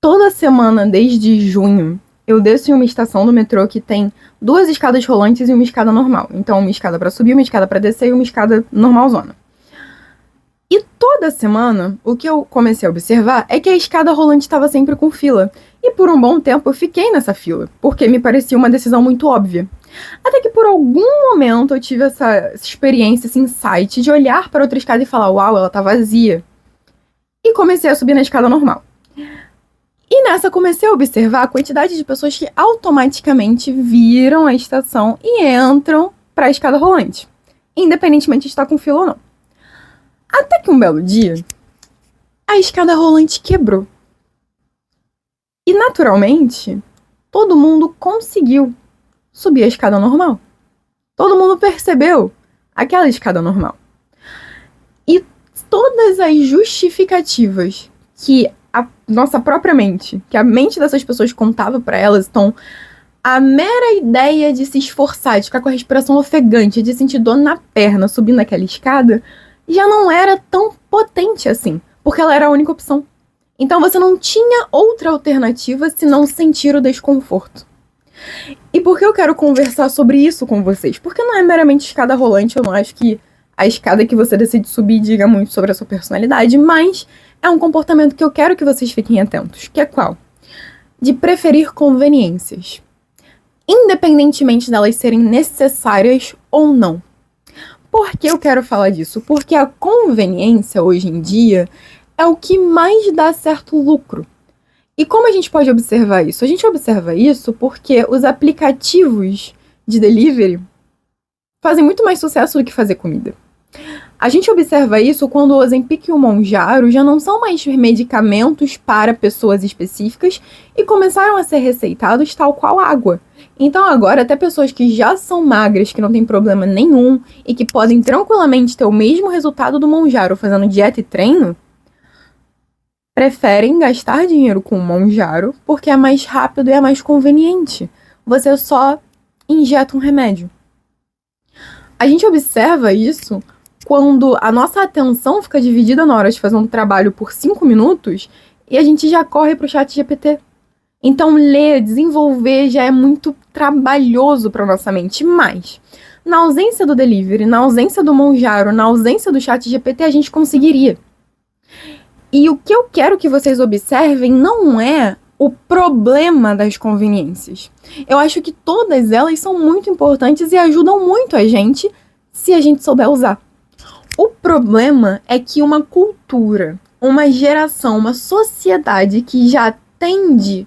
toda semana, desde junho, eu desço em uma estação do metrô que tem 2 escadas rolantes e uma escada normal. Então, uma escada pra subir, uma escada pra descer e uma escada normalzona. E toda semana, o que eu comecei a observar é que a escada rolante estava sempre com fila. E por um bom tempo eu fiquei nessa fila, porque me parecia uma decisão muito óbvia. Até que por algum momento eu tive essa experiência, esse insight de olhar para outra escada e falar, uau, ela tá vazia. E comecei a subir na escada normal. E nessa comecei a observar a quantidade de pessoas que automaticamente viram a estação e entram para a escada rolante, independentemente de estar com fila ou não. Até que um belo dia, a escada rolante quebrou. E naturalmente, todo mundo conseguiu subir a escada normal. Todo mundo percebeu aquela escada normal. E todas as justificativas que a nossa própria mente, que a mente dessas pessoas contava para elas, então a mera ideia de se esforçar, de ficar com a respiração ofegante, de sentir dor na perna subindo aquela escada, já não era tão potente assim, porque ela era a única opção. Então você não tinha outra alternativa senão sentir o desconforto. E por que eu quero conversar sobre isso com vocês? Porque não é meramente escada rolante, eu não acho que a escada que você decide subir diga muito sobre a sua personalidade, mas é um comportamento que eu quero que vocês fiquem atentos, que é qual? De preferir conveniências, independentemente delas serem necessárias ou não. Por que eu quero falar disso? Porque a conveniência, hoje em dia, é o que mais dá certo lucro. E como a gente pode observar isso? A gente observa isso porque os aplicativos de delivery fazem muito mais sucesso do que fazer comida. A gente observa isso quando o Ozempic e o Mounjaro já não são mais medicamentos para pessoas específicas e começaram a ser receitados tal qual água. Então agora até pessoas que já são magras, que não tem problema nenhum e que podem tranquilamente ter o mesmo resultado do Mounjaro fazendo dieta e treino, preferem gastar dinheiro com o Mounjaro porque é mais rápido e é mais conveniente. Você só injeta um remédio. A gente observa isso quando a nossa atenção fica dividida na hora de fazer um trabalho por 5 minutos e a gente já corre para o ChatGPT. Então, ler, desenvolver já é muito trabalhoso para nossa mente, mas na ausência do delivery, na ausência do Mounjaro, na ausência do ChatGPT, a gente conseguiria. E o que eu quero que vocês observem não é o problema das conveniências. Eu acho que todas elas são muito importantes e ajudam muito a gente se a gente souber usar. O problema é que uma cultura, uma geração, uma sociedade que já tende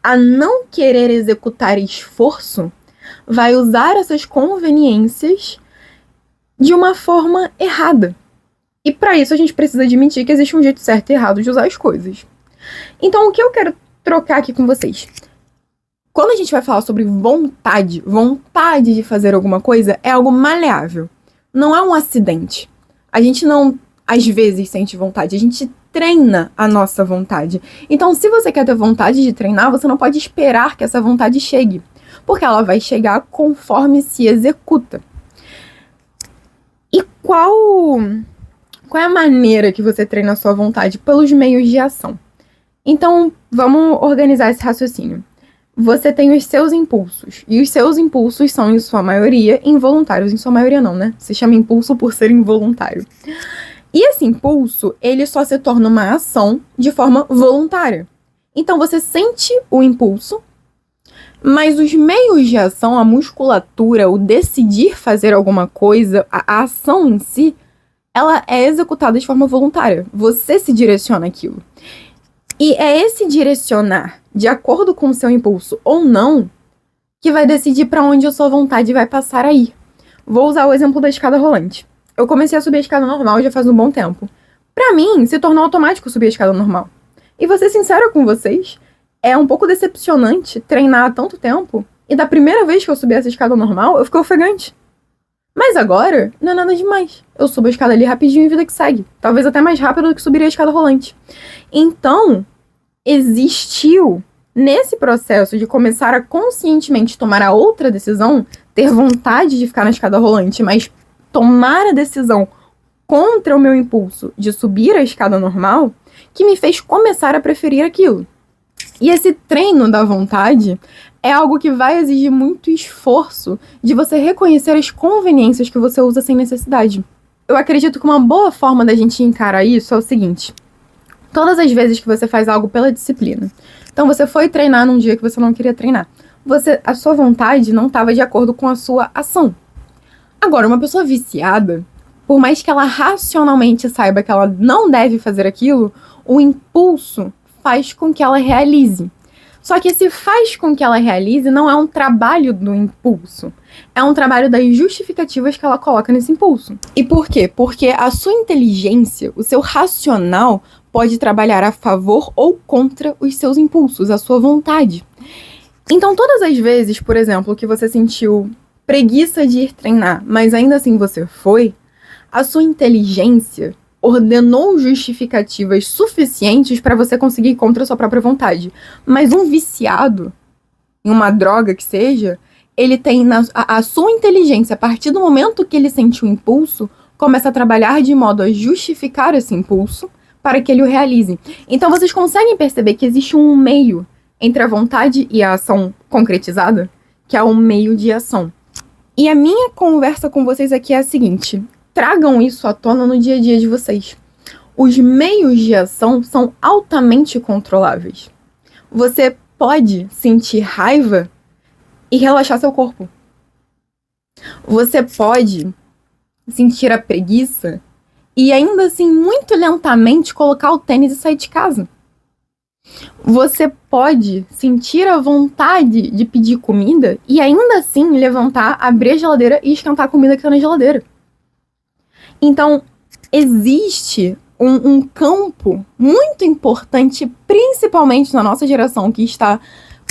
a não querer executar esforço, vai usar essas conveniências de uma forma errada. E para isso a gente precisa admitir que existe um jeito certo e errado de usar as coisas. Então o que eu quero trocar aqui com vocês? Quando a gente vai falar sobre vontade de fazer alguma coisa é algo maleável. Não é um acidente. A gente não, às vezes, sente vontade. A gente treina a nossa vontade. Então, se você quer ter vontade de treinar, você não pode esperar que essa vontade chegue. Porque ela vai chegar conforme se executa. E qual é a maneira que você treina a sua vontade? Pelos meios de ação. Então, vamos organizar esse raciocínio. Você tem os seus impulsos. E os seus impulsos são, em sua maioria, involuntários. Em sua maioria não, né? Se chama impulso por ser involuntário. E esse impulso, ele só se torna uma ação de forma voluntária. Então, você sente o impulso, mas os meios de ação, a musculatura, o decidir fazer alguma coisa, a ação em si, ela é executada de forma voluntária. Você se direciona àquilo. E é esse direcionar de acordo com o seu impulso ou não que vai decidir para onde a sua vontade vai passar a ir. Vou usar o exemplo da escada rolante. Eu comecei a subir a escada normal já faz um bom tempo. Para mim, se tornou automático subir a escada normal. E vou ser sincera com vocês, é um pouco decepcionante treinar há tanto tempo e da primeira vez que eu subi essa escada normal, eu fiquei ofegante. Mas agora, não é nada demais. Eu subo a escada ali rapidinho e vida que segue. Talvez até mais rápido do que subiria a escada rolante. Então, existiu nesse processo de começar a conscientemente tomar a outra decisão, ter vontade de ficar na escada rolante, mas tomar a decisão contra o meu impulso de subir a escada normal, que me fez começar a preferir aquilo. E esse treino da vontade é algo que vai exigir muito esforço de você reconhecer as conveniências que você usa sem necessidade. Eu acredito que uma boa forma da gente encarar isso é o seguinte: todas as vezes que você faz algo pela disciplina, então você foi treinar num dia que você não queria treinar, a sua vontade não estava de acordo com a sua ação. Agora, uma pessoa viciada, por mais que ela racionalmente saiba que ela não deve fazer aquilo, o impulso faz com que ela realize. Só que esse faz com que ela realize não é um trabalho do impulso. É um trabalho das justificativas que ela coloca nesse impulso. E por quê? Porque a sua inteligência, o seu racional, pode trabalhar a favor ou contra os seus impulsos, a sua vontade. Então, todas as vezes, por exemplo, que você sentiu preguiça de ir treinar, mas ainda assim você foi, a sua inteligência ordenou justificativas suficientes para você conseguir ir contra a sua própria vontade. Mas um viciado, em uma droga que seja, ele tem a sua inteligência, a partir do momento que ele sente o impulso, começa a trabalhar de modo a justificar esse impulso para que ele o realize. Então vocês conseguem perceber que existe um meio entre a vontade e a ação concretizada, que é o meio de ação. E a minha conversa com vocês aqui é a seguinte: tragam isso à tona no dia a dia de vocês. Os meios de ação são altamente controláveis. Você pode sentir raiva e relaxar seu corpo. Você pode sentir a preguiça e ainda assim, muito lentamente, colocar o tênis e sair de casa. Você pode sentir a vontade de pedir comida e ainda assim levantar, abrir a geladeira e esquentar a comida que está na geladeira. Então, existe um campo muito importante, principalmente na nossa geração, que está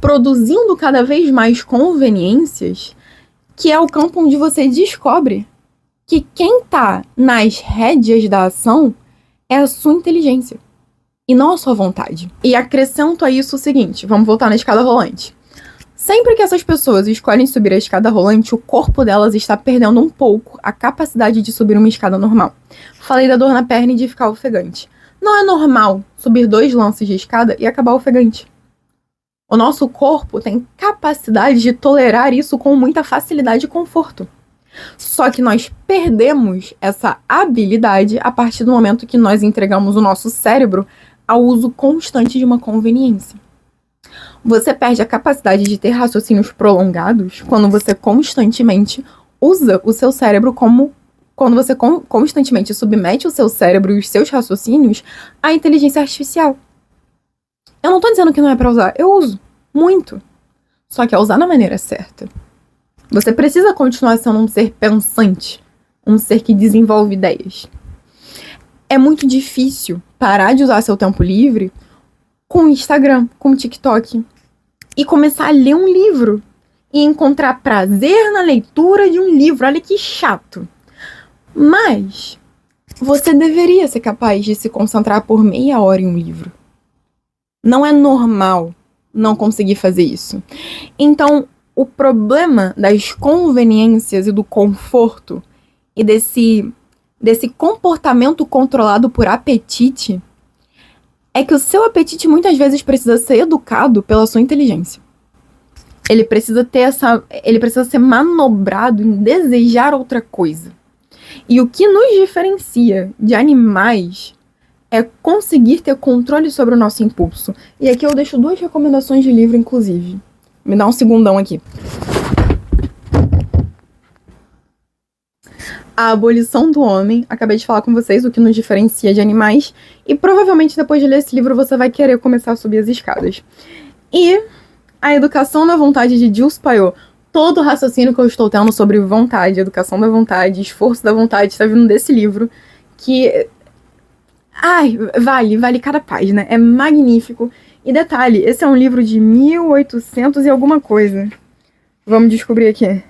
produzindo cada vez mais conveniências, que é o campo onde você descobre que quem está nas rédeas da ação é a sua inteligência e não a sua vontade. E acrescento a isso o seguinte: vamos voltar na escada rolante. Sempre que essas pessoas escolhem subir a escada rolante, o corpo delas está perdendo um pouco a capacidade de subir uma escada normal. Falei da dor na perna e de ficar ofegante. Não é normal subir 2 lances de escada e acabar ofegante. O nosso corpo tem capacidade de tolerar isso com muita facilidade e conforto. Só que nós perdemos essa habilidade a partir do momento que nós entregamos o nosso cérebro ao uso constante de uma conveniência. Você perde a capacidade de ter raciocínios prolongados quando você constantemente usa o seu cérebro como... Quando você constantemente submete o seu cérebro e os seus raciocínios à inteligência artificial. Eu não tô dizendo que não é pra usar, eu uso. Muito. Só que é usar da maneira certa. Você precisa continuar sendo um ser pensante, um ser que desenvolve ideias. É muito difícil parar de usar seu tempo livre com o Instagram, com o TikTok, e começar a ler um livro e encontrar prazer na leitura de um livro. Olha que chato. Mas você deveria ser capaz de se concentrar por meia hora em um livro. Não é normal não conseguir fazer isso. Então, o problema das conveniências e do conforto e desse comportamento controlado por apetite é que o seu apetite muitas vezes precisa ser educado pela sua inteligência. Ele precisa ser manobrado em desejar outra coisa. E o que nos diferencia de animais é conseguir ter controle sobre o nosso impulso. E aqui eu deixo 2 recomendações de livro, inclusive. Me dá um segundão aqui. A Abolição do Homem. Acabei de falar com vocês o que nos diferencia de animais. E provavelmente depois de ler esse livro você vai querer começar a subir as escadas. E A Educação da Vontade, de Gilles Payot. Todo o raciocínio que eu estou tendo sobre vontade, educação da vontade, esforço da vontade, está vindo desse livro. Que... vale cada página. É magnífico. E detalhe, esse é um livro de 1800 e alguma coisa. Vamos descobrir aqui.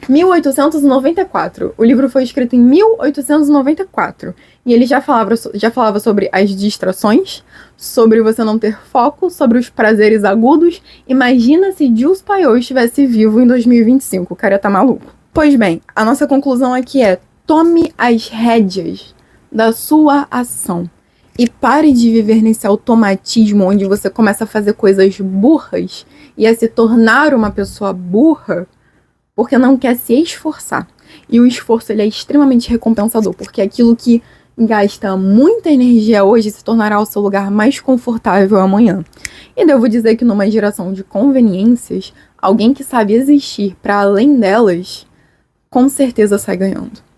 1894. O livro foi escrito em 1894. E ele já falava sobre as distrações, sobre você não ter foco, sobre os prazeres agudos. Imagina se Gilles Payot estivesse vivo em 2025. O cara tá maluco. Pois bem, a nossa conclusão aqui é: tome as rédeas da sua ação. E pare de viver nesse automatismo onde você começa a fazer coisas burras e a se tornar uma pessoa burra porque não quer se esforçar. E o esforço ele é extremamente recompensador, porque aquilo que gasta muita energia hoje se tornará o seu lugar mais confortável amanhã. E devo dizer que numa geração de conveniências, alguém que sabe existir para além delas, com certeza sai ganhando.